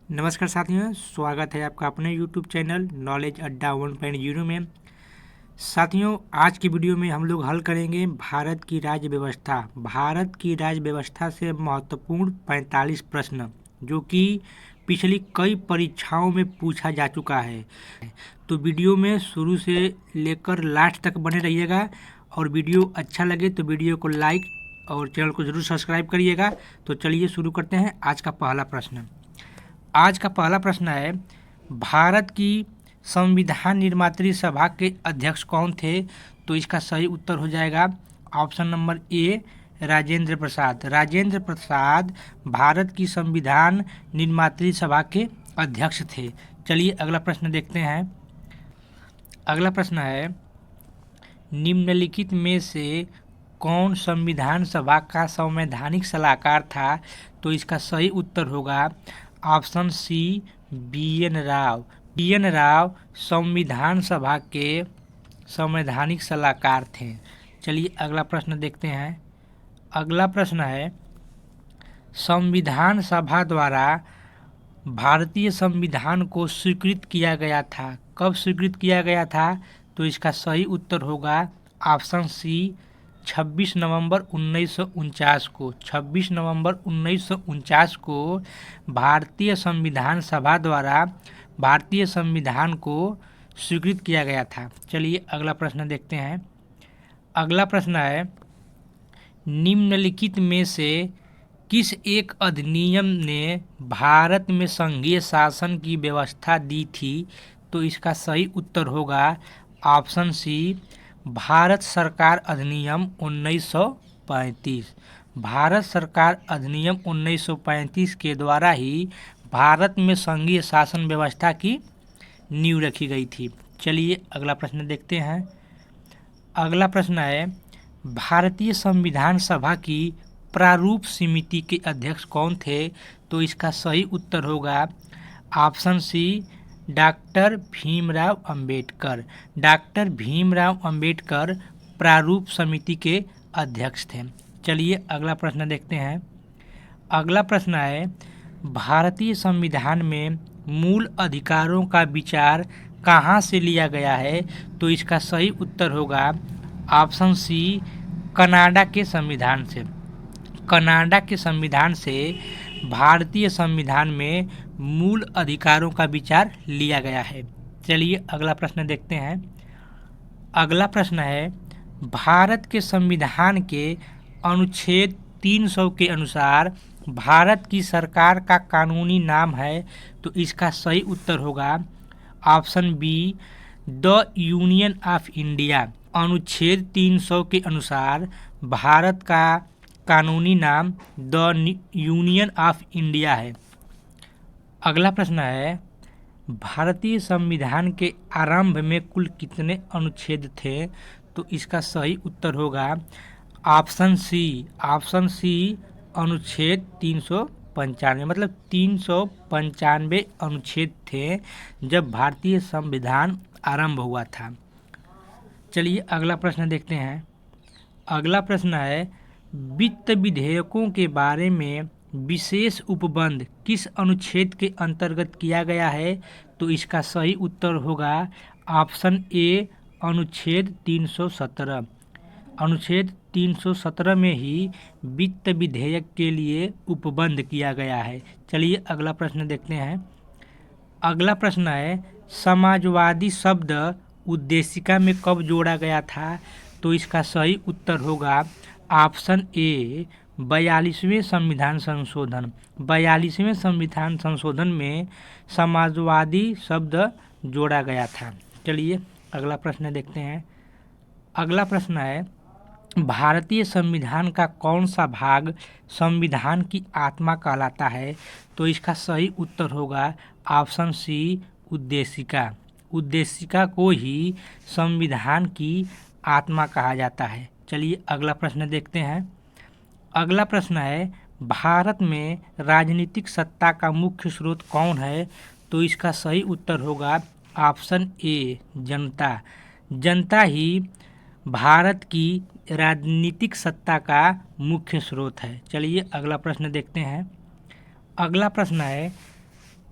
नमस्कार साथियों, स्वागत है आपका अपने YouTube चैनल नॉलेज अड्डा 1.0 में। साथियों, आज की वीडियो में हम लोग हल करेंगे भारत की राज्य व्यवस्था। भारत की राज्य व्यवस्था से महत्वपूर्ण 45 प्रश्न जो कि पिछली कई परीक्षाओं में पूछा जा चुका है। तो वीडियो में शुरू से लेकर लास्ट तक बने रहिएगा और वीडियो अच्छा लगे तो वीडियो को लाइक और चैनल को ज़रूर सब्सक्राइब करिएगा। तो चलिए शुरू करते हैं। आज का पहला प्रश्न है, भारत की संविधान निर्मात्री सभा के अध्यक्ष कौन थे? तो इसका सही उत्तर हो जाएगा option number A, Rajendra Prasad. Rajendra Prasad Bharat की संविधान निर्मात्री सभा के अध्यक्ष थे। चलिए अगला प्रश्न देखते हैं। अगला प्रश्न है, निम्नलिखित में से कौन संविधान सभा का संवैधानिक सलाहकार था? तो इसका सही उत्तर होगा ऑप्शन सी, बी.एन. राव। बी.एन. राव संविधान सभा के संवैधानिक सलाहकार थे। चलिए अगला प्रश्न देखते हैं। अगला प्रश्न है, संविधान सभा द्वारा भारतीय संविधान को स्वीकृत किया गया था। कब स्वीकृत किया गया था? तो इसका सही उत्तर होगा ऑप्शन सी, 26 नवंबर 1949 को। 26 नवंबर 1949 को भारतीय संविधान सभा द्वारा भारतीय संविधान को स्वीकृत किया गया था। चलिए अगला प्रश्न देखते हैं। अगला प्रश्न है, निम्नलिखित में से किस एक अधिनियम ने भारत में संघीय शासन की व्यवस्था दी थी? तो इसका सही उत्तर होगा ऑप्शन सी, भारत सरकार अधिनियम 1935। भारत सरकार अधिनियम 1935 के द्वारा ही भारत में संघीय शासन व्यवस्था की नींव रखी गई थी। चलिए अगला प्रश्न देखते हैं। अगला प्रश्न है, भारतीय संविधान सभा की प्रारूप समिति के अध्यक्ष कौन थे? तो इसका सही उत्तर होगा option C, doctor Bhimrao Ambedkar. Doctor Bhimrao Ambedkar प्रारूप समिति के अध्यक्ष थे। चलिए अगला प्रश्न देखते हैं। अगला प्रश्न है, भारतीय संविधान में मूल अधिकारों का विचार कहाँ से लिया गया है? तो इसका सही उत्तर होगा ऑप्शन सी, कनाडा के संविधान से। कनाडा के संविधान से भारतीय संविधान में मूल अधिकारों का विचार लिया गया है। चलिए अगला प्रश्न देखते हैं। अगला प्रश्न है, भारत के संविधान के अनुच्छेद 300 के अनुसार भारत की सरकार का कानूनी नाम है। तो इसका सही उत्तर होगा option B, the union of India. अनुच्छेद 300 के अनुसार भारत का कानूनी नाम द यूनियन ऑफ इंडिया है। अगला प्रश्न है, भारतीय संविधान के आरंभ में कुल कितने अनुच्छेद थे? तो इसका सही उत्तर होगा ऑप्शन सी, अनुच्छेद 395। मतलब 395 अनुच्छेद थे जब भारतीय संविधान आरंभ हुआ था। चलिए अगला प्रश्न देखते हैं। अगला प्रश्न है, वित्त विधेयकों के बारे में विशेष उपबंध किस अनुच्छेद के अंतर्गत किया गया है? तो इसका सही उत्तर होगा ऑप्शन ए, अनुच्छेद 317। अनुच्छेद 317 में ही वित्त विधेयक के लिए उपबंध किया गया है। चलिए अगला प्रश्न देखते हैं। अगला प्रश्न है, समाजवादी शब्द उद्देशिका में कब जोड़ा गया था? तो इसका सही उत्तर होगा ऑप्शन ए, 42वें संविधान संशोधन। 42वें संविधान संशोधन में समाजवादी शब्द जोड़ा गया था। चलिए अगला प्रश्न देखते हैं। अगला प्रश्न है, भारतीय संविधान का कौन सा भाग संविधान की आत्मा कहलाता है? तो इसका सही उत्तर होगा ऑप्शन सी, उद्देशिका। उद्देशिका को ही संविधान की आत्मा कहा जाता है। चलिए अगला प्रश्न देखते हैं। अगला प्रश्न है, भारत में राजनीतिक सत्ता का मुख्य स्रोत कौन है? तो इसका सही उत्तर होगा ऑप्शन ए, जनता। जनता ही भारत की राजनीतिक सत्ता का मुख्य स्रोत है। चलिए अगला प्रश्न देखते हैं। अगला प्रश्न है,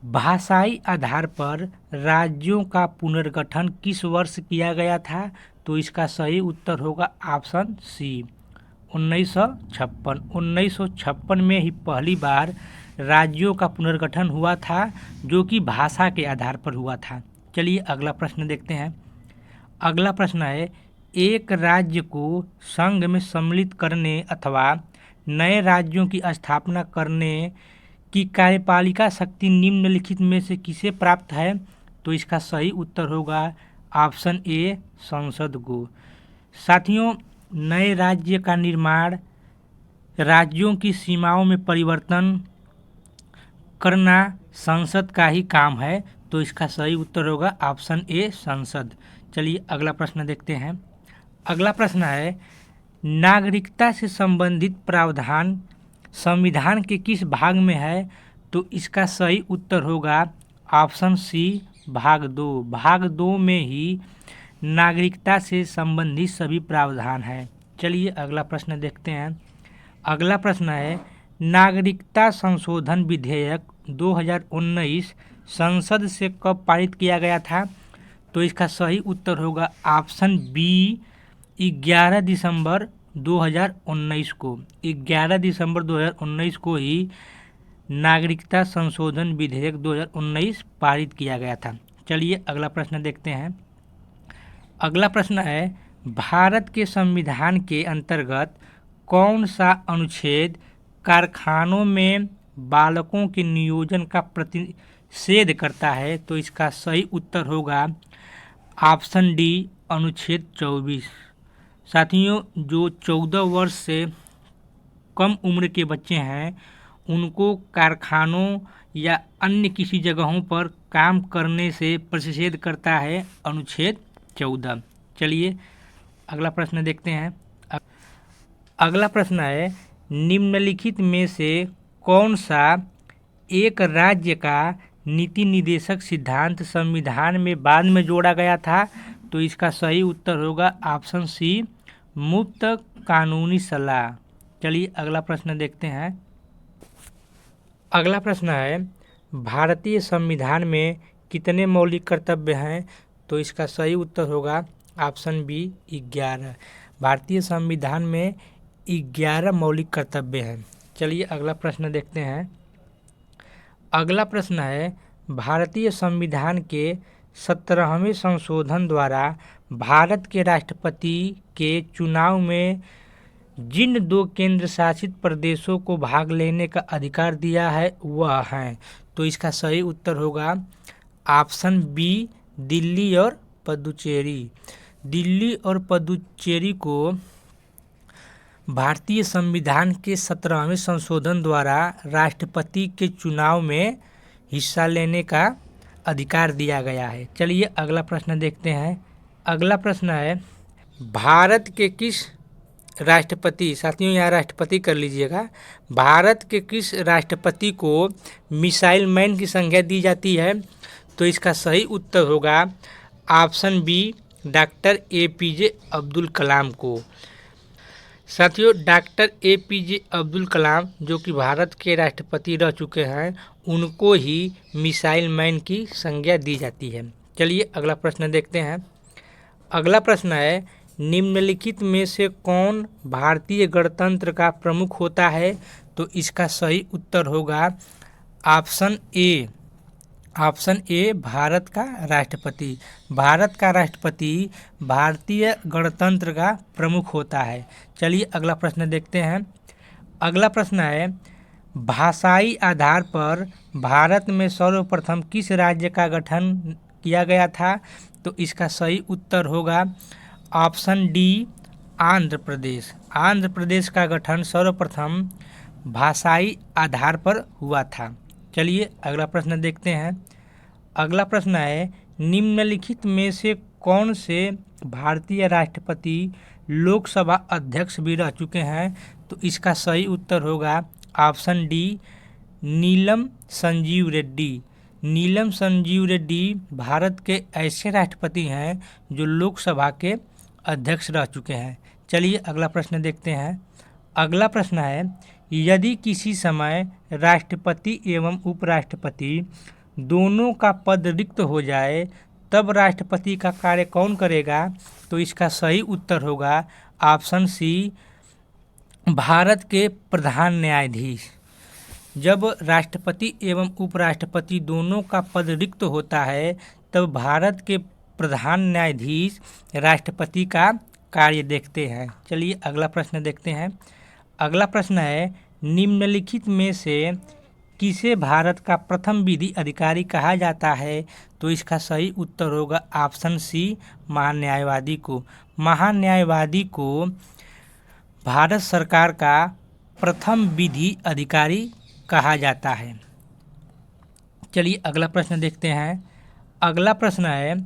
भाषाई आधार पर राज्यों का पुनर्गठन किस वर्ष किया गया था? तो इसका सही उत्तर होगा ऑप्शन सी 1956। 1956 में ही पहली बार राज्यों का पुनर्गठन हुआ था, जो कि भाषा के आधार पर हुआ था। चलिए अगला प्रश्न देखते हैं। अगला प्रश्न है, एक राज्य को संघ में सम्मिलित करने अथवा नए राज्यों की स्थापना करने की कार्यपालिका शक्ति निम्नलिखित में से किसे प्राप्त है? तो इसका सही उत्तर होगा ऑप्शन ए संसद को। साथियों, नए राज्य का निर्माण, राज्यों की सीमाओं में परिवर्तन करना संसद का ही काम है, तो इसका सही उत्तर होगा ऑप्शन ए संसद। चलिए अगला प्रश्न देखते हैं। अगला प्रश्न है, नागरिकता से संबंधित प्रावधान संविधान के किस भाग में है? तो इसका सही उत्तर होगा ऑप्शन सी भाग 2। भाग 2 में ही नागरिकता से संबंधित सभी प्रावधान हैं। चलिए अगला प्रश्न देखते हैं। अगला प्रश्न है, नागरिकता संशोधन विधेयक 2019 संसद से कब पारित किया गया था? तो इसका सही उत्तर होगा ऑप्शन बी 11 दिसंबर 2019 को। 11 दिसंबर 2019 को ही नागरिकता संशोधन विधेयक 2019 पारित किया गया था। चलिए अगला प्रश्न देखते हैं। अगला प्रश्न है, भारत के संविधान के अंतर्गत कौन सा अनुच्छेद कारखानों में बालकों के नियोजन का प्रतिषेध करता है? तो इसका सही उत्तर होगा ऑप्शन डी अनुच्छेद 24। साथियों, जो 14 वर्ष से कम उम्र के बच्चे हैं उनको कारखानों या अन्य किसी जगहों पर काम करने से प्रतिषेध करता है अनुच्छेद 14। चलिए अगला प्रश्न देखते हैं। अगला प्रश्न है, निम्नलिखित में से कौन सा एक राज्य का नीति निर्देशक सिद्धांत संविधान में बाद में जोड़ा गया था? तो इसका सही उत्तर होगा ऑप्शन सी मुफ्त कानूनी सलाह। चलिए अगला प्रश्न देखते हैं। अगला प्रश्न है, भारतीय संविधान में कितने मौलिक कर्तव्य हैं? तो इसका सही उत्तर होगा ऑप्शन बी 11। भारतीय संविधान में 11 मौलिक कर्तव्य हैं। चलिए अगला प्रश्न देखते हैं। अगला प्रश्न है, भारतीय संविधान के 17वें संशोधन द्वारा भारत के राष्ट्रपति के चुनाव में जिन 2 केंद्र शासित प्रदेशों को भाग लेने का अधिकार दिया है वह हैं। तो इसका सही उत्तर होगा ऑप्शन बी दिल्ली और पुदुचेरी। दिल्ली और पुदुचेरी को भारतीय संविधान के 17वें संशोधन द्वारा राष्ट्रपति के चुनाव में हिस्सा लेने का अधिकार दिया गया है। चलिए अगला प्रश्न देखते हैं। अगला प्रश्न है, भारत के किस राष्ट्रपति, साथियों यहाँ राष्ट्रपति कर लीजिएगा, भारत के किस राष्ट्रपति को मिसाइल मैन की संज्ञा दी जाती है? तो इसका सही उत्तर होगा option B doctor APJ Abdul Kalam को। साथियों, डॉक्टर APJ अब्दुल कलाम जो कि भारत के राष्ट्रपति रह चुके हैं, उनको ही मिसाइल मैन की संज्ञा दी जाती है। चलिए अगला प्रश्न देखते हैं। अगला प्रश्न है, निम्नलिखित में से कौन भारतीय गणतंत्र का प्रमुख होता है? तो इसका सही उत्तर होगा ऑप्शन ए भारत का राष्ट्रपति। भारत का राष्ट्रपति भारतीय गणतंत्र का प्रमुख होता है। चलिए अगला प्रश्न देखते हैं। अगला प्रश्न है, भाषाई आधार पर भारत में सर्वप्रथम किस राज्य का गठन किया गया था? तो इसका सही उत्तर होगा ऑप्शन डी आंध्र प्रदेश। आंध्र प्रदेश का गठन सर्वप्रथम भाषाई आधार पर हुआ था। चलिए अगला प्रश्न देखते हैं। अगला प्रश्न है, निम्नलिखित में से कौन से भारतीय राष्ट्रपति लोकसभा अध्यक्ष भी रह चुके हैं? तो इसका सही उत्तर होगा ऑप्शन डी नीलम संजीव रेड्डी। नीलम संजीव रेड्डी भारत के ऐसे राष्ट्रपति हैं जो लोकसभा के अध्यक्ष रह चुके हैं। चलिए अगला प्रश्न देखते हैं। अगला प्रश्न है, यदि किसी समय राष्ट्रपति एवं उपराष्ट्रपति दोनों का पद रिक्त हो जाए तब राष्ट्रपति का कार्य कौन करेगा? तो इसका सही उत्तर होगा ऑप्शन सी, भारत के प्रधान न्यायाधीश। जब राष्ट्रपति एवं उपराष्ट्रपति दोनों का पद रिक्त होता है तब भारत के प्रधान न्यायाधीश राष्ट्रपति का कार्य देखते हैं। चलिए अगला प्रश्न देखते हैं। अगला प्रश्न है, निम्नलिखित में से किसे भारत का प्रथम विधि अधिकारी कहा जाता है? तो इसका सही उत्तर होगा ऑप्शन सी, महान्यायवादी को। महान्यायवादी को भारत सरकार का प्रथम विधि अधिकारी कहा जाता है। चलिए अगला प्रश्न देखते हैं। अगला प्रश्न है,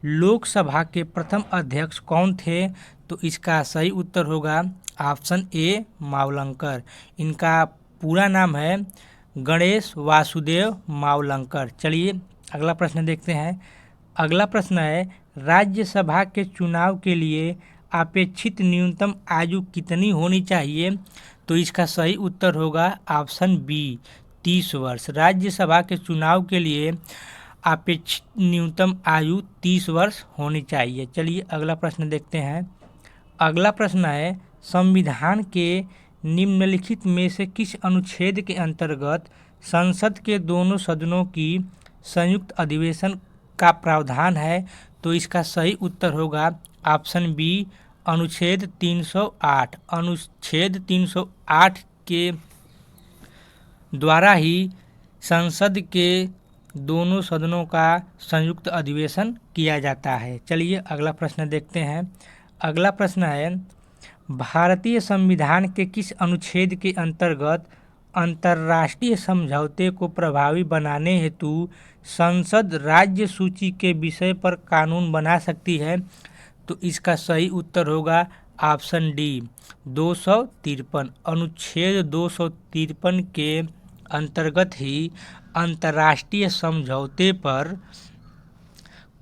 लोकसभा के प्रथम अध्यक्ष कौन थे? तो इसका सही उत्तर होगा ऑप्शन ए, मावलंकर। इनका पूरा नाम है गणेश वासुदेव मावलंकर। चलिए अगला प्रश्न देखते हैं। अगला प्रश्न है, राज्यसभा के चुनाव के लिए अपेक्षित न्यूनतम आयु कितनी होनी चाहिए? तो इसका सही उत्तर होगा ऑप्शन बी, 30 वर्ष। राज्यसभा के चुनाव के लिए अपेक्षित न्यूनतम आयु 30 वर्ष होनी चाहिए। चलिए अगला प्रश्न देखते हैं। अगला प्रश्न है, संविधान के निम्नलिखित में से किस अनुच्छेद के अंतर्गत संसद के दोनों सदनों की संयुक्त अधिवेशन का प्रावधान है? तो इसका सही उत्तर होगा ऑप्शन बी, अनुच्छेद 308। अनुच्छेद 308 के द्वारा ही संसद के दोनों सदनों का संयुक्त अधिवेशन किया जाता है। चलिए अगला प्रश्न देखते हैं। अगला प्रश्न है, भारतीय संविधान के किस अनुच्छेद के अंतर्गत अंतर्राष्ट्रीय समझौते को प्रभावी बनाने हेतु संसद राज्य सूची के विषय पर कानून बना सकती है? तो इसका सही उत्तर होगा ऑप्शन डी, 253। अनुच्छेद 253 के अंतर्गत ही अंतर्राष्ट्रीय समझौते पर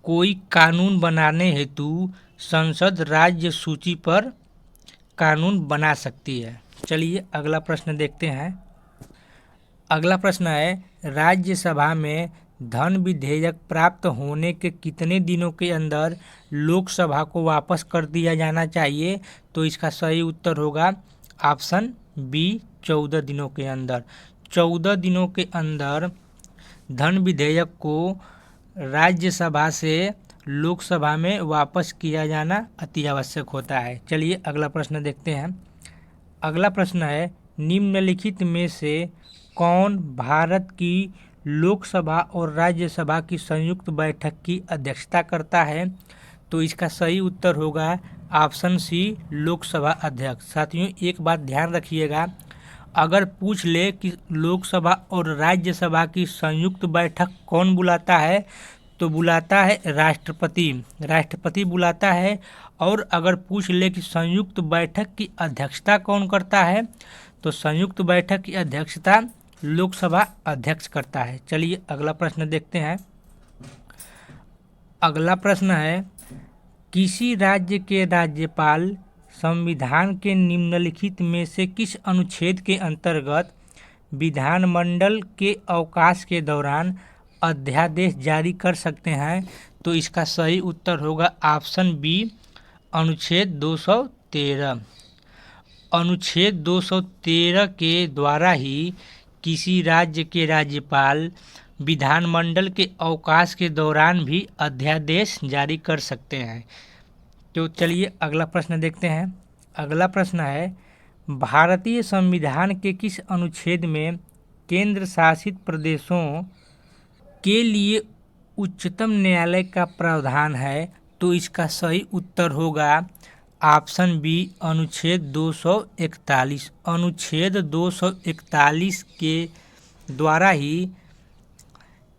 कोई कानून बनाने हेतु संसद राज्य सूची पर कानून बना सकती है। चलिए अगला प्रश्न देखते हैं। अगला प्रश्न है, राज्यसभा में धन विधेयक प्राप्त होने के कितने दिनों के अंदर लोकसभा को वापस कर दिया जाना चाहिए? तो इसका सही उत्तर होगा ऑप्शन बी, 14 दिनों के अंदर। 14 दिनों के अंदर धन विधेयक को राज्यसभा से लोकसभा में वापस किया जाना अति आवश्यक होता है। चलिए अगला प्रश्न देखते हैं। अगला प्रश्न है, निम्नलिखित में से कौन भारत की लोकसभा और राज्यसभा की संयुक्त बैठक की अध्यक्षता करता है? तो इसका सही उत्तर होगा ऑप्शन सी, लोकसभा अध्यक्ष। साथियों एक बात ध्यान रखिएगा, अगर पूछ ले कि लोकसभा और राज्यसभा की संयुक्त बैठक कौन बुलाता है तो बुलाता है राष्ट्रपति। राष्ट्रपति बुलाता है। और अगर पूछ ले कि संयुक्त बैठक की अध्यक्षता कौन करता है तो संयुक्त बैठक की अध्यक्षता लोकसभा अध्यक्ष करता है। चलिए अगला प्रश्न देखते हैं। अगला प्रश्न है, किसी राज्य के राज्यपाल संविधान के निम्नलिखित में से किस अनुच्छेद के अंतर्गत विधानमंडल के अवकाश के दौरान अध्यादेश जारी कर सकते हैं? तो इसका सही उत्तर होगा ऑप्शन बी, अनुच्छेद 213। अनुच्छेद 213 के द्वारा ही किसी राज्य के राज्यपाल विधानमंडल के अवकाश के दौरान भी अध्यादेश जारी कर सकते हैं। तो चलिए अगला प्रश्न देखते हैं। अगला प्रश्न है, भारतीय संविधान के किस अनुच्छेद में केंद्र शासित प्रदेशों के लिए उच्चतम न्यायालय का प्रावधान है? तो इसका सही उत्तर होगा ऑप्शन बी, अनुच्छेद 241। अनुच्छेद 241 के द्वारा ही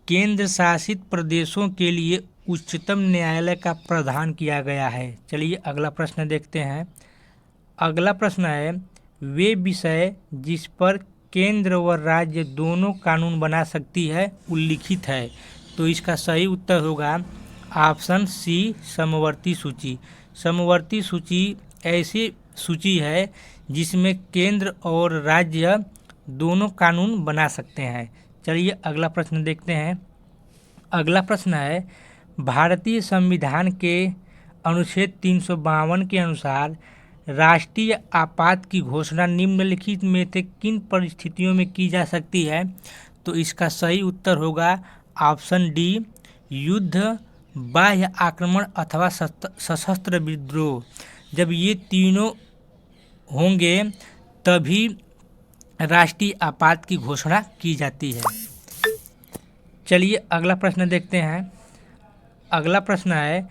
केंद्र शासित प्रदेशों के लिए उच्चतम न्यायालय का प्रावधान किया गया है। चलिए अगला प्रश्न देखते हैं। अगला प्रश्न है, वे विषय जिस पर केंद्र व राज्य दोनों कानून बना सकती है उल्लिखित है? तो इसका सही उत्तर होगा ऑप्शन सी, समवर्ती सूची। समवर्ती सूची ऐसी सूची है जिसमें केंद्र और राज्य दोनों कानून बना सकते हैं। चलिए अगला प्रश्न देखते हैं। अगला प्रश्न है, भारतीय संविधान के अनुच्छेद 352 के अनुसार राष्ट्रीय आपात की घोषणा निम्नलिखित में से किन परिस्थितियों में की जा सकती है? तो इसका सही उत्तर होगा ऑप्शन डी, युद्ध, बाह्य आक्रमण अथवा सशस्त्र विद्रोह। जब ये तीनों होंगे तभी राष्ट्रीय आपात की घोषणा की जाती है। चलिए अगला प्रश्न देखते हैं। अगला प्रश्न है,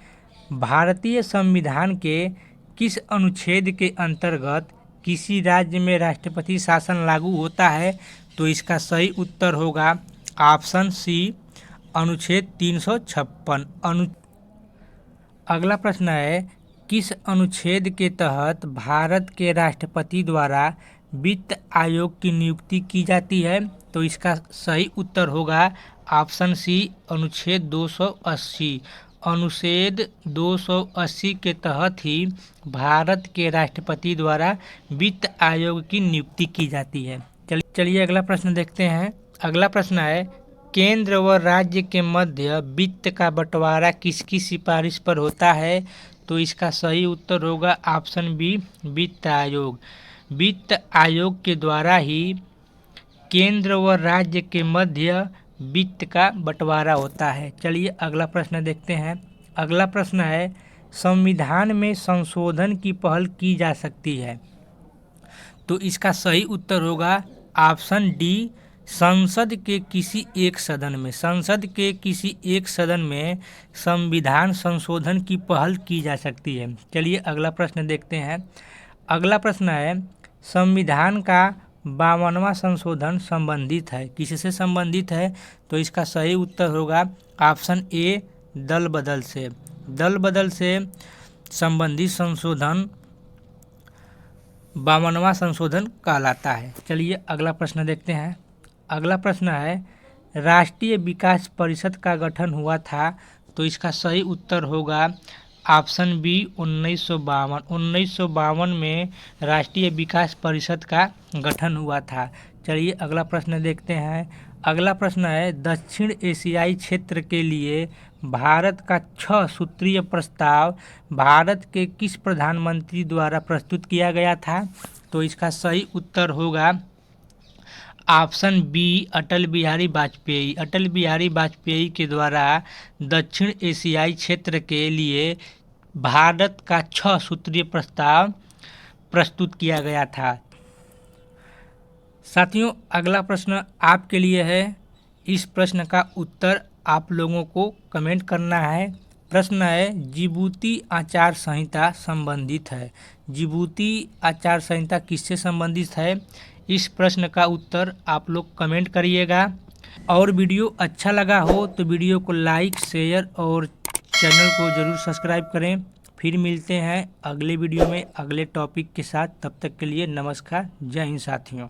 भारतीय संविधान के किस अनुच्छेद के अंतर्गत किसी राज्य में राष्ट्रपति शासन लागू होता है? तो इसका सही उत्तर होगा ऑप्शन सी, अनुच्छेद 356। अगला प्रश्न है, किस अनुच्छेद के तहत भारत के राष्ट्रपति द्वारा वित्त आयोग की नियुक्ति की जाती है? तो इसका सही उत्तर होगा ऑप्शन सी, अनुच्छेद 280। अनुच्छेद 280 के तहत ही भारत के राष्ट्रपति द्वारा वित्त आयोग की नियुक्ति की जाती है। चलिए अगला प्रश्न देखते हैं। अगला प्रश्न है, केंद्र व राज्य के मध्य वित्त का बंटवारा किसकी सिफारिश पर होता है? तो इसका सही उत्तर होगा ऑप्शन बी, वित्त आयोग। वित्त आयोग के द्वारा ही केंद्र व राज्य के मध्य वित्त का बंटवारा होता है। चलिए अगला प्रश्न देखते हैं। अगला प्रश्न है, संविधान में संशोधन की पहल की जा सकती है? तो इसका सही उत्तर होगा ऑप्शन डी, संसद के किसी एक सदन में। संसद के किसी एक सदन में संविधान संशोधन की पहल की जा सकती है। चलिए अगला प्रश्न देखते हैं। अगला प्रश्न है, संविधान का 52वां संशोधन संबंधित है, किससे संबंधित है? तो इसका सही उत्तर होगा ऑप्शन ए, दल बदल से। दल बदल से संबंधित संशोधन 52वां संशोधन कहलाता है। चलिए अगला प्रश्न देखते हैं। अगला प्रश्न है, राष्ट्रीय विकास परिषद का गठन हुआ था? तो इसका सही उत्तर होगा ऑप्शन बी, 1952। 1952 में राष्ट्रीय विकास परिषद का गठन हुआ था। चलिए अगला प्रश्न देखते हैं। अगला प्रश्न है, दक्षिण एशियाई क्षेत्र के लिए भारत का 6 सूत्रीय प्रस्ताव भारत के किस प्रधानमंत्री द्वारा प्रस्तुत किया गया था? तो इसका सही उत्तर होगा ऑप्शन बी, अटल बिहारी वाजपेयी। अटल बिहारी वाजपेयी के द्वारा दक्षिण एशियाई क्षेत्र के लिए भारत का 6 सूत्रीय प्रस्ताव प्रस्तुत किया गया था। साथियों अगला प्रश्न आपके लिए है। इस प्रश्न का उत्तर आप लोगों को कमेंट करना है। प्रश्न है, जिबूती आचार संहिता संबंधित है। जिबूती आचार संहिता किससे संबंधित है? इस प्रश्न का उत्तर आप लोग कमेंट करिएगा। और वीडियो अच्छा लगा हो तो वीडियो को लाइक, शेयर और चैनल को ज़रूर सब्सक्राइब करें। फिर मिलते हैं अगले वीडियो में अगले टॉपिक के साथ। तब तक के लिए नमस्कार। जय हिंद साथियों।